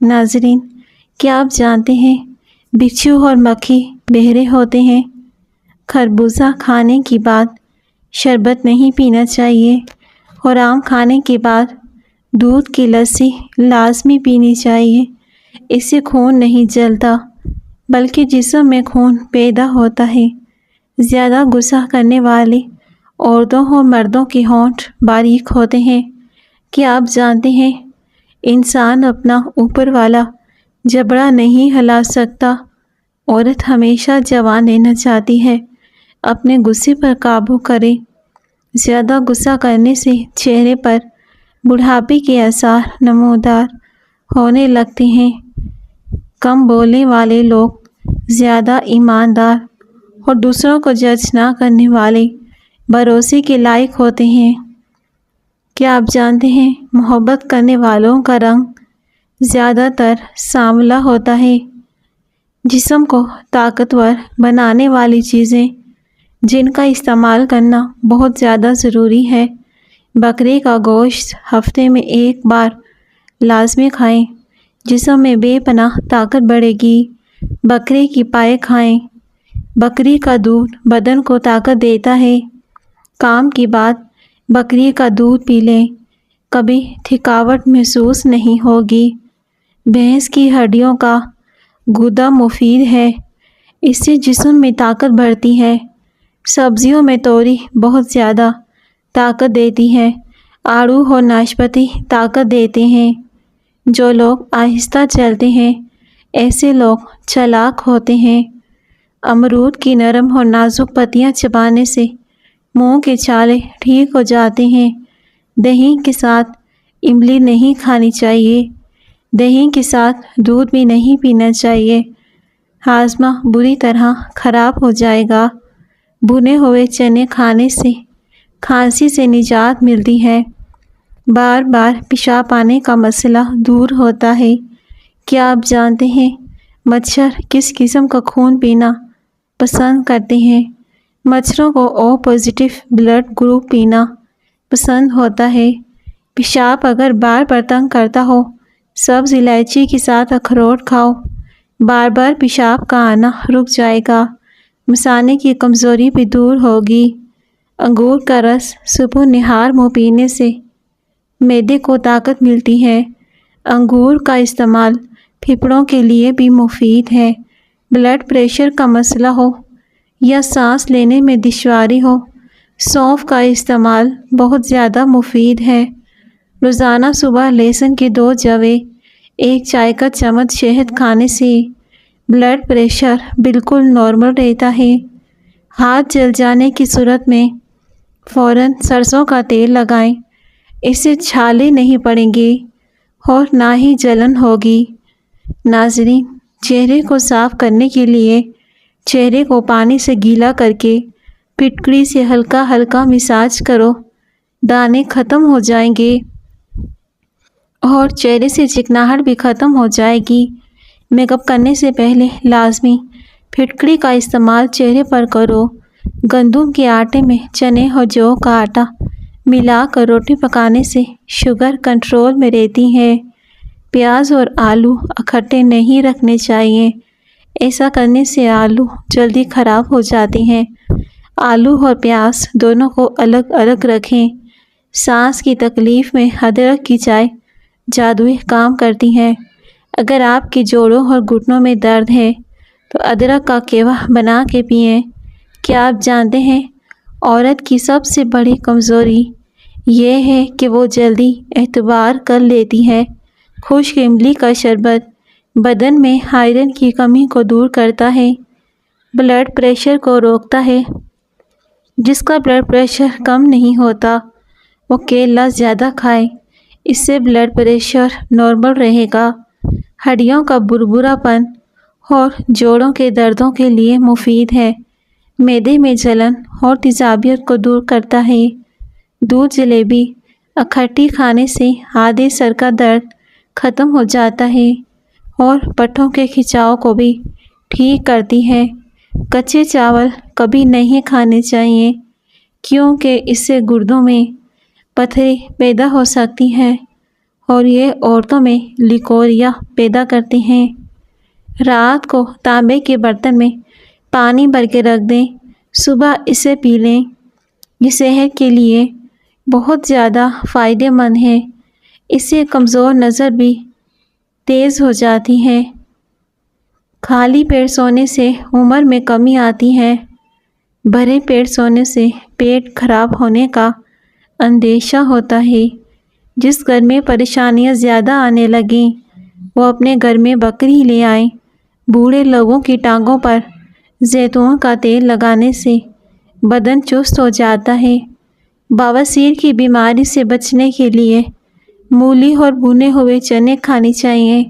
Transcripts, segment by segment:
ناظرین، کیا آپ جانتے ہیں بچھو اور مکھی بہرے ہوتے ہیں؟ خربوزہ کھانے کے بعد شربت نہیں پینا چاہیے اور آم کھانے کے بعد دودھ کی لسی لازمی پینی چاہیے۔ اس سے خون نہیں جلتا بلکہ جسم میں خون پیدا ہوتا ہے۔ زیادہ غصہ کرنے والی عورتوں اور مردوں کے ہونٹ باریک ہوتے ہیں۔ کیا آپ جانتے ہیں انسان اپنا اوپر والا جبڑا نہیں ہلا سکتا؟ عورت ہمیشہ جوان رہنا چاہتی ہے۔ اپنے غصے پر قابو کرے۔ زیادہ غصہ کرنے سے چہرے پر بڑھاپے کے آثار نمودار ہونے لگتے ہیں۔ کم بولنے والے لوگ زیادہ ایماندار اور دوسروں کو جج نہ کرنے والے بھروسے کے لائق ہوتے ہیں۔ کیا آپ جانتے ہیں محبت کرنے والوں کا رنگ زیادہ تر سانولا ہوتا ہے؟ جسم کو طاقتور بنانے والی چیزیں جن کا استعمال کرنا بہت زیادہ ضروری ہے۔ بکرے کا گوشت ہفتے میں 1 بار لازمی کھائیں۔ جسم میں بے پناہ طاقت بڑھے گی۔ بکرے کی پائے کھائیں۔ بکری کا دودھ بدن کو طاقت دیتا ہے۔ کام کے بعد بکری کا دودھ پی لیں، کبھی تھکاوٹ محسوس نہیں ہوگی۔ بھینس کی ہڈیوں کا گودا مفید ہے، اس سے جسم میں طاقت بڑھتی ہے۔ سبزیوں میں توری بہت زیادہ طاقت دیتی ہے۔ آڑو اور ناشپاتی طاقت دیتے ہیں۔ جو لوگ آہستہ چلتے ہیں ایسے لوگ چالاک ہوتے ہیں۔ امرود کی نرم اور نازک پتیاں چبانے سے منہ کے چھالے ٹھیک ہو جاتے ہیں۔ دہی کے ساتھ املی نہیں کھانی چاہیے۔ دہی کے ساتھ دودھ بھی نہیں پینا چاہیے۔ ہاضمہ بری طرح خراب ہو جائے گا۔ بھنے ہوئے چنے کھانے سے کھانسی سے نجات ملتی ہے۔ بار بار پیشاب آنے کا مسئلہ دور ہوتا ہے۔ کیا آپ جانتے ہیں مچھر کس قسم کا خون پینا پسند کرتے ہیں؟ مچھروں کو او پازیٹیو بلڈ گروپ پینا پسند ہوتا ہے۔ پیشاب اگر بار بار تنگ کرتا ہو، سبز الائچی کے ساتھ اخروٹ کھاؤ، بار بار پیشاب کا آنا رک جائے گا۔ مثانے کی کمزوری بھی دور ہوگی۔ انگور کا رس صبح نہار منہ پینے سے معدے کو طاقت ملتی ہے۔ انگور کا استعمال پھیپھڑوں کے لیے بھی مفید ہے۔ بلڈ پریشر کا مسئلہ ہو یا سانس لینے میں دشواری ہو، سونف کا استعمال بہت زیادہ مفید ہے۔ روزانہ صبح لہسن کے 2 جویں، 1 چائے کا چمچ شہد کھانے سے بلڈ پریشر بالکل نارمل رہتا ہے۔ ہاتھ جل جانے کی صورت میں فوراً سرسوں کا تیل لگائیں، اس سے چھالے نہیں پڑیں گے اور نہ ہی جلن ہوگی۔ ناظرین، چہرے کو صاف کرنے کے لیے چہرے کو پانی سے گیلا کر کے پٹکڑی سے ہلکا ہلکا مساج کرو، دانے ختم ہو جائیں گے اور چہرے سے چکناہٹ بھی ختم ہو جائے گی۔ میک اپ کرنے سے پہلے لازمی پھٹکڑی کا استعمال چہرے پر کرو۔ گندم کے آٹے میں چنے اور جو کا آٹا ملا کر روٹی پکانے سے شوگر کنٹرول میں رہتی ہے۔ پیاز اور آلو اکٹھے نہیں رکھنے چاہیے، ایسا کرنے سے آلو جلدی خراب ہو جاتے ہیں۔ آلو اور پیاز دونوں کو الگ الگ رکھیں۔ سانس کی تکلیف میں ادرک کی چائے جادوئی کام کرتی ہے۔ اگر آپ کے جوڑوں اور گھٹنوں میں درد ہے تو ادرک کا کیوا بنا کے پئیں۔ کیا آپ جانتے ہیں عورت کی سب سے بڑی کمزوری یہ ہے کہ وہ جلدی اعتبار کر لیتی ہے؟ خشک املی کا شربت بدن میں آئرن کی کمی کو دور کرتا ہے، بلڈ پریشر کو روکتا ہے۔ جس کا بلڈ پریشر کم نہیں ہوتا وہ کیلا زیادہ کھائے، اس سے بلڈ پریشر نارمل رہے گا۔ ہڈیوں کا بھربھرا پن اور جوڑوں کے دردوں کے لیے مفید ہے۔ معدے میں جلن اور تیزابیت کو دور کرتا ہے۔ دودھ جلیبی اکٹھی کھانے سے آدھے سر کا درد ختم ہو جاتا ہے اور پٹھوں کے کھچاؤ کو بھی ٹھیک کرتی ہے۔ کچے چاول کبھی نہیں کھانے چاہیے کیونکہ اس سے گردوں میں پتھری پیدا ہو سکتی ہے اور یہ عورتوں میں لیکوریا پیدا کرتے ہیں۔ رات کو تانبے کے برتن میں پانی بھر کے رکھ دیں، صبح اسے پی لیں۔ یہ صحت کے لیے بہت زیادہ فائدہ مند ہے۔ اس سے کمزور نظر بھی تیز ہو جاتی ہے۔ خالی پیٹ سونے سے عمر میں کمی آتی ہے۔ بھرے پیٹ سونے سے پیٹ خراب ہونے کا اندیشہ ہوتا ہے۔ جس گھر میں پریشانیاں زیادہ آنے لگیں وہ اپنے گھر میں بکری لے آئیں۔ بوڑھے لوگوں کی ٹانگوں پر زیتون کا تیل لگانے سے بدن چست ہو جاتا ہے۔ بواسیر کی بیماری سے بچنے کے لیے مولی اور بھنے ہوئے چنے کھانی چاہیے۔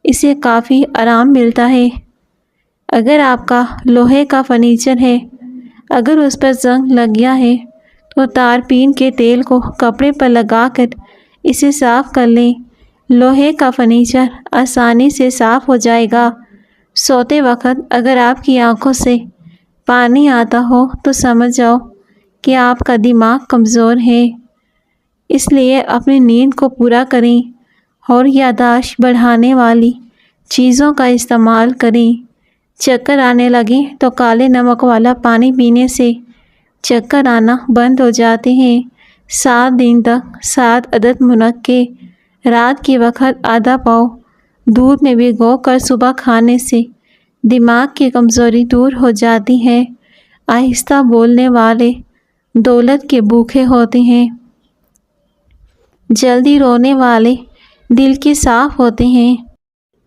اسے کافی آرام ملتا ہے۔ اگر آپ کا لوہے کا فرنیچر ہے، اگر اس پر زنگ لگ گیا ہے تو تارپین کے تیل کو کپڑے پر لگا کر اسے صاف کر لیں۔ لوہے کا فرنیچر آسانی سے صاف ہو جائے گا۔ سوتے وقت اگر آپ کی آنکھوں سے پانی آتا ہو تو سمجھ جاؤ کہ آپ کا دماغ کمزور ہے۔ اس لیے اپنی نیند کو پورا کریں اور یادداشت بڑھانے والی چیزوں کا استعمال کریں۔ چکر آنے لگیں تو کالے نمک والا پانی پینے سے چکر آنا بند ہو جاتے ہیں۔ 7 دن تک 7 عدد منقے رات کے وقت آدھا پاؤ دودھ میں بھگو کر صبح کھانے سے دماغ کی کمزوری دور ہو جاتی ہے۔ آہستہ بولنے والے دولت کے بھوکے ہوتے ہیں۔ جلدی رونے والے دل کے صاف ہوتے ہیں۔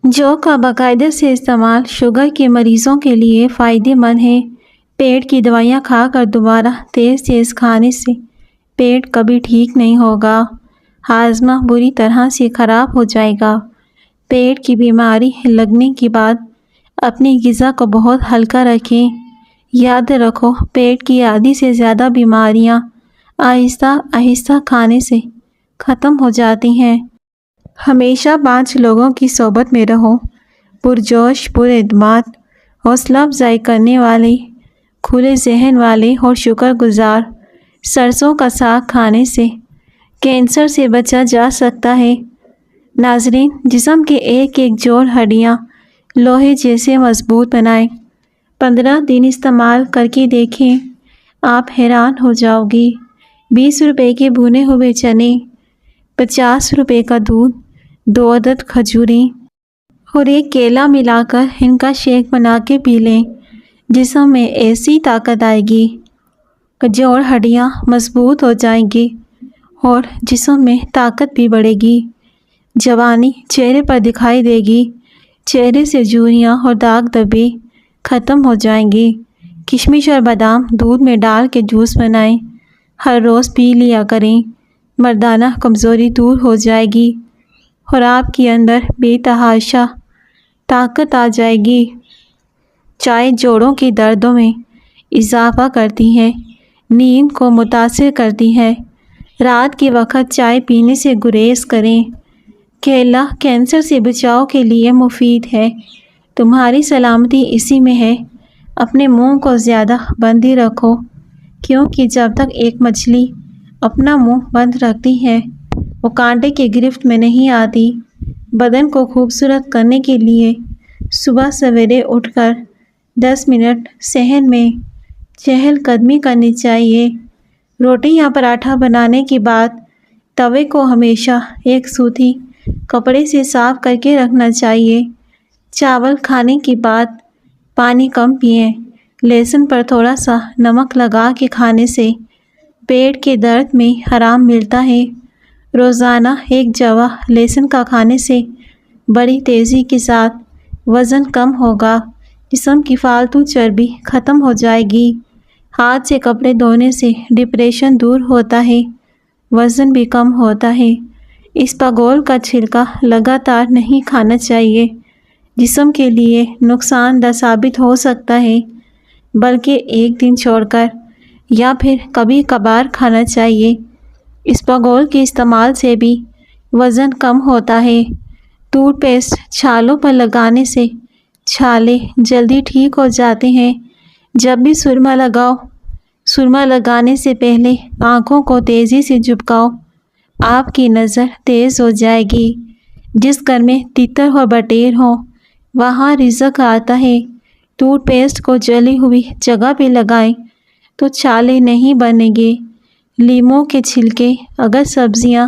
جو کا باقاعدہ سے استعمال شوگر کے مریضوں کے لیے فائدہ مند ہے۔ پیٹ کی دوائیاں کھا کر دوبارہ تیز کھانے سے پیٹ کبھی ٹھیک نہیں ہوگا۔ ہاضمہ بری طرح سے خراب ہو جائے گا۔ پیٹ کی بیماری لگنے کے بعد اپنی غذا کو بہت ہلکا رکھیں۔ یاد رکھو، پیٹ کی آدھی سے زیادہ بیماریاں آہستہ آہستہ کھانے سے ختم ہو جاتی ہیں۔ ہمیشہ 5 لوگوں کی صحبت میں رہو۔ پرجوش، پراعتماد، حوصلہ افزائی کرنے والے، کھلے ذہن والے اور شکر گزار۔ سرسوں کا ساگ کھانے سے کینسر سے بچا جا سکتا ہے۔ ناظرین، جسم کے ایک ایک جوڑ ہڈیاں لوہے جیسے مضبوط بنائیں۔ 15 دن استعمال کر کے دیکھیں، آپ حیران ہو جاؤ گی۔ 20 روپے کے بھنے ہوئے چنے، 50 روپے کا دودھ، 2 عدد کھجوریں اور 1 کیلا ملا کر ان کا شیک بنا کے پی لیں۔ جسم میں ایسی طاقت آئے گی کہ جوڑ ہڈیاں مضبوط ہو جائیں گی اور جسم میں طاقت بھی بڑھے گی۔ جوانی چہرے پر دکھائی دے گی۔ چہرے سے جھریاں اور داغ دھبے ختم ہو جائیں گے۔ کشمش اور بادام دودھ میں ڈال کے جوس بنائیں، ہر روز پی لیا کریں۔ مردانہ کمزوری دور ہو جائے گی اور آپ کے اندر بے تحاشا طاقت آ جائے گی۔ چائے جوڑوں کے دردوں میں اضافہ کرتی ہے، نیند کو متاثر کرتی ہے۔ رات کے وقت چائے پینے سے گریز کریں۔ کیلا کینسر سے بچاؤ کے لیے مفید ہے۔ تمہاری سلامتی اسی میں ہے۔ اپنے منہ کو زیادہ بند ہی رکھو، کیونکہ جب تک ایک مچھلی اپنا منہ بند رکھتی ہے وہ کانٹے کی گرفت میں نہیں آتی۔ بدن کو خوبصورت کرنے کے لیے صبح سویرے اٹھ کر 10 منٹ صحن میں چہل قدمی کرنی چاہیے۔ روٹی یا پراٹھا بنانے کے بعد توے کو ہمیشہ ایک سوتی کپڑے سے صاف کر کے رکھنا چاہیے۔ چاول کھانے کے بعد پانی کم پئیں۔ لہسن پر تھوڑا سا نمک لگا کے کھانے سے پیٹ کے درد میں آرام ملتا ہے۔ روزانہ 1 جوا لہسن کا کھانے سے بڑی تیزی کے ساتھ وزن کم ہوگا۔ جسم کی فالتو چربی ختم ہو جائے گی۔ ہاتھ سے کپڑے دھونے سے ڈپریشن دور ہوتا ہے، وزن بھی کم ہوتا ہے۔ اسپاغول کا چھلکا لگاتار نہیں کھانا چاہیے، جسم کے لیے نقصان دہ ثابت ہو سکتا ہے، بلکہ 1 دن چھوڑ کر یا پھر کبھی کبھار کھانا چاہیے۔ اسپاغول کے استعمال سے بھی وزن کم ہوتا ہے۔ ٹوتھ پیسٹ چھالوں پر لگانے سے چھالے جلدی ٹھیک ہو جاتے ہیں۔ جب بھی سرما لگاؤ، سرما لگانے سے پہلے آنکھوں کو تیزی سے جھپکاؤ، آپ کی نظر تیز ہو جائے گی۔ جس گھر میں تیتر اور بٹیر ہوں وہاں رزق آتا ہے۔ ٹوتھ پیسٹ کو جلی ہوئی جگہ پہ لگائیں تو چھالے نہیں بنیں گے۔ لیموں کے چھلکے اگر سبزیاں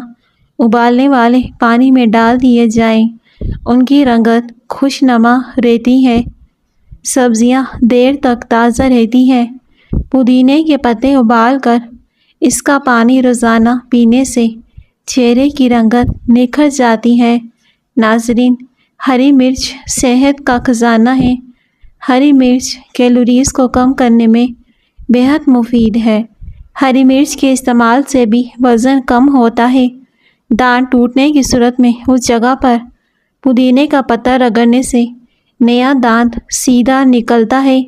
ابالنے والے پانی میں ڈال دیے جائیں ان کی رنگت خوشنما رہتی ہے، سبزیاں دیر تک تازہ رہتی ہیں۔ پودینے کے پتے ابال کر اس کا پانی روزانہ پینے سے چہرے کی رنگت نکھر جاتی ہے۔ ناظرین، ہری مرچ صحت کا خزانہ ہے۔ ہری مرچ کیلوریز کو کم کرنے میں بہت مفید ہے۔ ہری مرچ کے استعمال سے بھی وزن کم ہوتا ہے۔ دانت ٹوٹنے کی صورت میں اس جگہ پر پودینے کا پتا رگڑنے سے نیا دانت سیدھا نکلتا ہے۔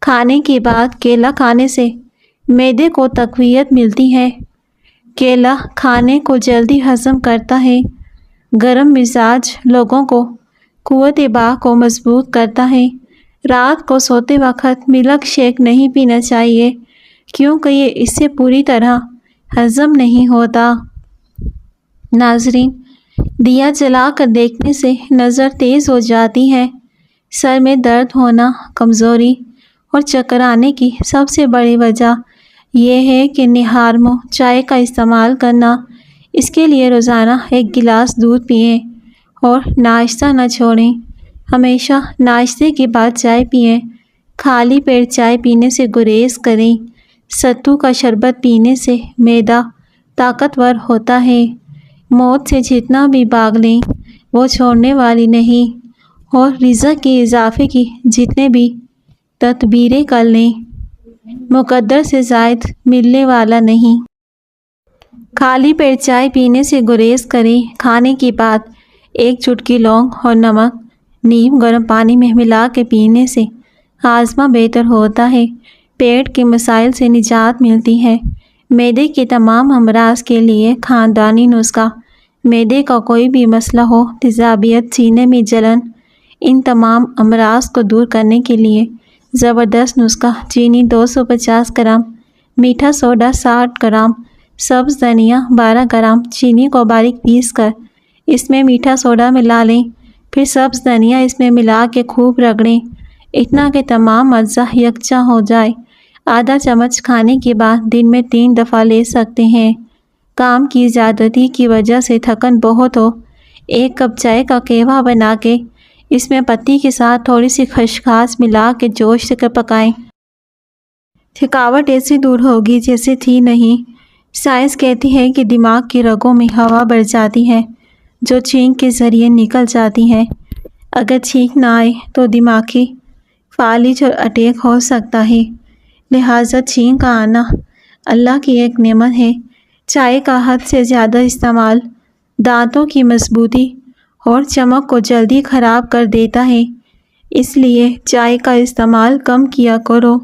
کھانے کے بعد کیلا کھانے سے معدے کو تقویت ملتی ہے۔ کیلا کھانے کو جلدی ہضم کرتا ہے۔ گرم مزاج لوگوں کو قوت باہ کو مضبوط کرتا ہے۔ رات کو سوتے وقت ملک شیک نہیں پینا چاہیے کیونکہ یہ اس سے پوری طرح ہضم نہیں ہوتا۔ ناظرین، دیا جلا کر دیکھنے سے نظر تیز ہو جاتی ہے۔ سر میں درد ہونا، کمزوری اور چکر آنے کی سب سے بڑی وجہ یہ ہے کہ نہار منہ چائے کا استعمال کرنا۔ اس کے لیے روزانہ 1 گلاس دودھ پئیں اور ناشتہ نہ چھوڑیں۔ ہمیشہ ناشتے کے بعد چائے پئیں۔ خالی پیٹ چائے پینے سے گریز کریں۔ ستو کا شربت پینے سے معدہ طاقتور ہوتا ہے۔ موت سے جتنا بھی بھاگ لیں وہ چھوڑنے والی نہیں، اور رزق کے اضافے کی جتنے بھی تدبیریں کر لیں مقدر سے زائد ملنے والا نہیں۔ خالی پیٹ چائے پینے سے گریز کریں۔ کھانے کے بعد 1 چٹکی لونگ اور نمک نیم گرم پانی میں ملا کے پینے سے ہاضمہ بہتر ہوتا ہے۔ پیٹ کے مسائل سے نجات ملتی ہے۔ معدے کے تمام امراض کے لیے خاندانی نسخہ۔ معدے کا کوئی بھی مسئلہ ہو، تیزابیت، سینے میں جلن، ان تمام امراض کو دور کرنے کے لیے زبردست نسخہ۔ چینی 250 گرام، میٹھا سوڈا 60 گرام، سبز دھنیا 12 گرام۔ چینی کو باریک پیس کر اس میں میٹھا سوڈا ملا لیں، پھر سبز دھنیا اس میں ملا کے خوب رگڑیں، اتنا کہ تمام اجزاء یکجا ہو جائے۔ آدھا چمچ کھانے کے بعد دن میں 3 دفعہ لے سکتے ہیں۔ کام کی زیادتی کی وجہ سے تھکن بہت ہو، 1 کپ چائے کا قہوہ بنا کے اس میں پتی کے ساتھ تھوڑی سی خسخاس ملا کے جوش سے پکائیں۔ تھکاوٹ ایسے دور ہوگی جیسے تھی نہیں۔ سائنس کہتی ہے کہ دماغ کی رگوں میں ہوا بڑھ جاتی ہے جو چھینک کے ذریعے نکل جاتی ہے۔ اگر چھینک نہ آئے تو دماغی فالج اور اٹیک ہو سکتا ہے، لہٰذا چھینک کا آنا اللہ کی ایک نعمت ہے۔ چائے کا حد سے زیادہ استعمال دانتوں کی مضبوطی اور چمک کو جلدی خراب کر دیتا ہے، اس لیے چائے کا استعمال کم کیا کرو۔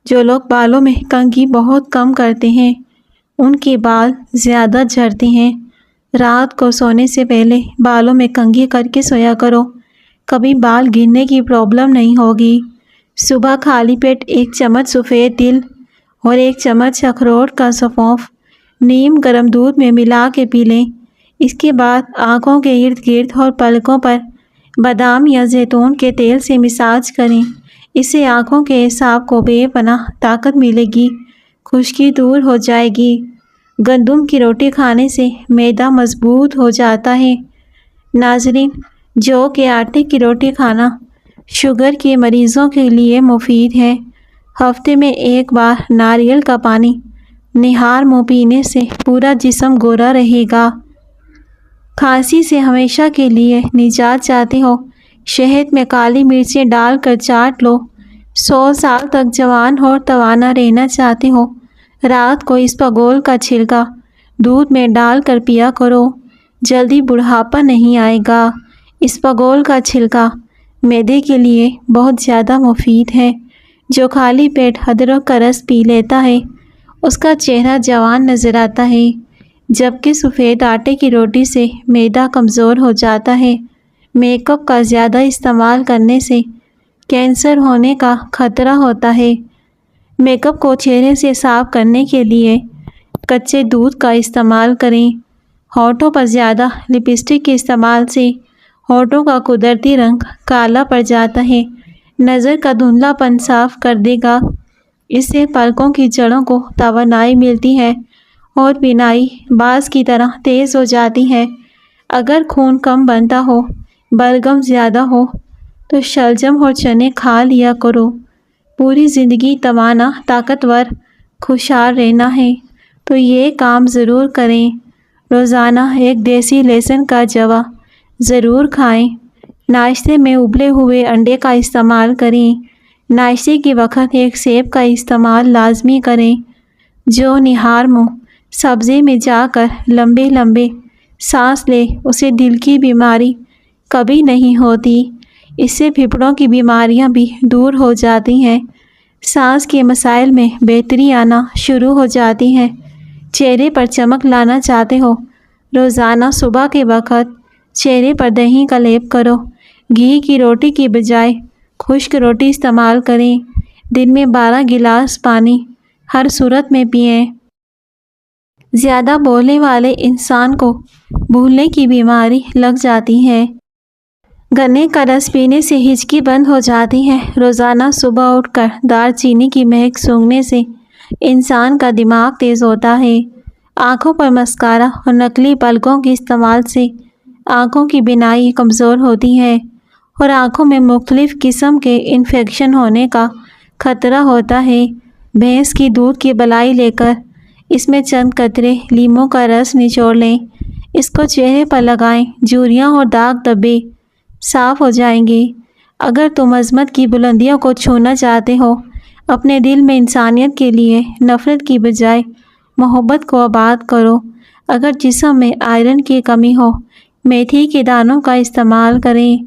جو لوگ بالوں میں کنگھی بہت کم کرتے ہیں ان کے بال زیادہ جھڑتے ہیں۔ رات کو سونے سے پہلے بالوں میں کنگھی کر کے سویا کرو، کبھی بال گرنے کی پرابلم نہیں ہوگی۔ صبح خالی پیٹ 1 چمچ سفید تل اور 1 چمچ اخروٹ کا سونف نیم گرم دودھ میں ملا کے پی لیں۔ اس کے بعد آنکھوں کے ارد گرد اور پلکوں پر بادام یا زیتون کے تیل سے مساج کریں، اس سے آنکھوں کے اعصاب کو بے پناہ طاقت ملے گی، خشکی دور ہو جائے گی۔ گندم کی روٹی کھانے سے معدہ مضبوط ہو جاتا ہے۔ ناظرین، جو کے آٹے کی روٹی کھانا شوگر کے مریضوں کے لیے مفید ہے۔ ہفتے میں 1 بار ناریل کا پانی نہار منہ پینے سے پورا جسم گورا رہے گا۔ کھانسی سے ہمیشہ کے لیے نجات چاہتے ہو، شہد میں کالی مرچیں ڈال کر چاٹ لو۔ 100 سال تک جوان اور توانا رہنا چاہتے ہو، رات کو اسپاغول کا چھلکا دودھ میں ڈال کر پیا کرو، جلدی بڑھاپا نہیں آئے گا۔ اسپاغول کا چھلکا معدے کے لیے بہت زیادہ مفید ہے۔ جو خالی پیٹ ادرک کا رس پی لیتا ہے اس کا چہرہ جوان نظر آتا ہے، جبکہ سفید آٹے کی روٹی سے معدہ کمزور ہو جاتا ہے۔ میک اپ کا زیادہ استعمال کرنے سے کینسر ہونے کا خطرہ ہوتا ہے۔ میک اپ کو چہرے سے صاف کرنے کے لیے کچے دودھ کا استعمال کریں۔ ہونٹوں پر زیادہ لپسٹک کے استعمال سے ہونٹوں کا قدرتی رنگ کالا پڑ جاتا ہے۔ نظر کا دھندلا پن صاف کر دے گا۔ اس سے پلکوں کی جڑوں کو توانائی ملتی ہے اور بینائی باز کی طرح تیز ہو جاتی ہے۔ اگر خون کم بنتا ہو، بلغم زیادہ ہو تو شلجم اور چنے کھا لیا کرو۔ پوری زندگی توانا، طاقتور، خوشحال رہنا ہے تو یہ کام ضرور کریں۔ روزانہ ایک دیسی لہسن کا جوا ضرور کھائیں۔ ناشتے میں ابلے ہوئے انڈے کا استعمال کریں۔ ناشتے کے وقت ایک سیب کا استعمال لازمی کریں۔ جو نہار منہ سبزی میں جا کر لمبے لمبے سانس لے اسے دل کی بیماری کبھی نہیں ہوتی۔ اس سے پھیپھڑوں کی بیماریاں بھی دور ہو جاتی ہیں۔ سانس کے مسائل میں بہتری آنا شروع ہو جاتی ہے۔ چہرے پر چمک لانا چاہتے ہو؟ روزانہ صبح کے وقت چہرے پر دہی کا لیپ کرو۔ گھی کی روٹی کی بجائے خشک روٹی استعمال کریں۔ دن میں 12 گلاس پانی ہر صورت میں پئیں۔ زیادہ بولنے والے انسان کو بھولنے کی بیماری لگ جاتی ہے۔ گنے کا رس پینے سے ہچکی بند ہو جاتی ہے۔ روزانہ صبح اٹھ کر دار چینی کی مہک سونگھنے سے انسان کا دماغ تیز ہوتا ہے۔ آنکھوں پر مسکارا اور نکلی پلکوں کے استعمال سے آنکھوں کی بینائی کمزور ہوتی ہے اور آنکھوں میں مختلف قسم کے انفیکشن ہونے کا خطرہ ہوتا ہے۔ بھینس کی دودھ کی بلائی لے کر اس میں چند قطرے لیموں کا رس نچوڑ لیں۔ اس کو چہرے پر لگائیں۔ جھریاں اور داغ دھبے صاف ہو جائیں گے۔ اگر تم عظمت کی بلندیوں کو چھونا چاہتے ہو، اپنے دل میں انسانیت کے لیے نفرت کی بجائے محبت کو آباد کرو۔ اگر جسم میں آئرن کی کمی ہو، میتھی کے دانوں کا استعمال کریں۔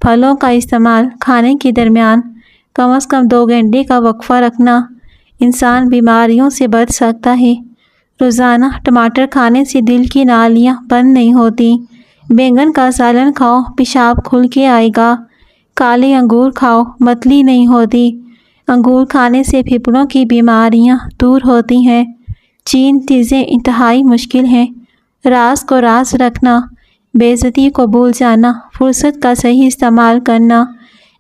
پھلوں کا استعمال کھانے کے درمیان کم از کم 2 گھنٹے کا وقفہ رکھنا انسان بیماریوں سے بچ سکتا ہے۔ روزانہ ٹماٹر کھانے سے دل کی نالیاں بند نہیں ہوتی۔ بینگن کا سالن کھاؤ، پیشاب کھل کے آئے گا۔ کالے انگور کھاؤ، متلی نہیں ہوتی۔ انگور کھانے سے پھیپھڑوں کی بیماریاں دور ہوتی ہیں۔ 3 چیزیں انتہائی مشکل ہیں: راز کو راز رکھنا، بے عزتی کو بھول جانا، فرصت کا صحیح استعمال کرنا۔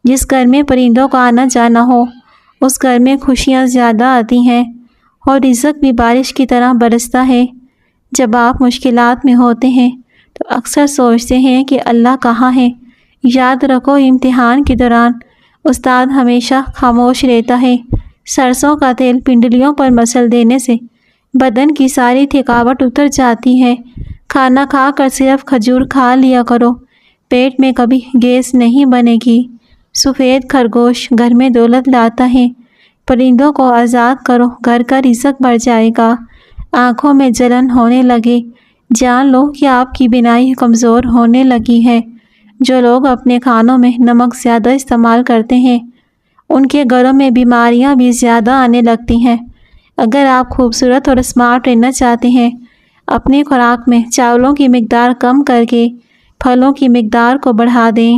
جس گھر میں پرندوں کا آنا جانا ہو، اس گھر میں خوشیاں زیادہ آتی ہیں اور رزق بھی بارش کی طرح برستا ہے۔ جب آپ مشکلات میں ہوتے ہیں تو اکثر سوچتے ہیں کہ اللہ کہاں ہے؟ یاد رکھو، امتحان کے دوران استاد ہمیشہ خاموش رہتا ہے۔ سرسوں کا تیل پنڈلیوں پر مسل دینے سے بدن کی ساری تھکاوٹ اتر جاتی ہے۔ کھانا کھا کر صرف کھجور کھا لیا کرو، پیٹ میں کبھی گیس نہیں بنے گی۔ سفید خرگوش گھر میں دولت لاتا ہے۔ پرندوں کو آزاد کرو، گھر کا رزق بڑھ جائے گا۔ آنکھوں میں جلن ہونے لگے، جان لو کہ آپ کی بینائی کمزور ہونے لگی ہے۔ جو لوگ اپنے کھانوں میں نمک زیادہ استعمال کرتے ہیں، ان کے گھروں میں بیماریاں بھی زیادہ آنے لگتی ہیں۔ اگر آپ خوبصورت اور اسمارٹ رہنا چاہتے ہیں، اپنی خوراک میں چاولوں کی مقدار کم کر کے پھلوں کی مقدار کو بڑھا دیں۔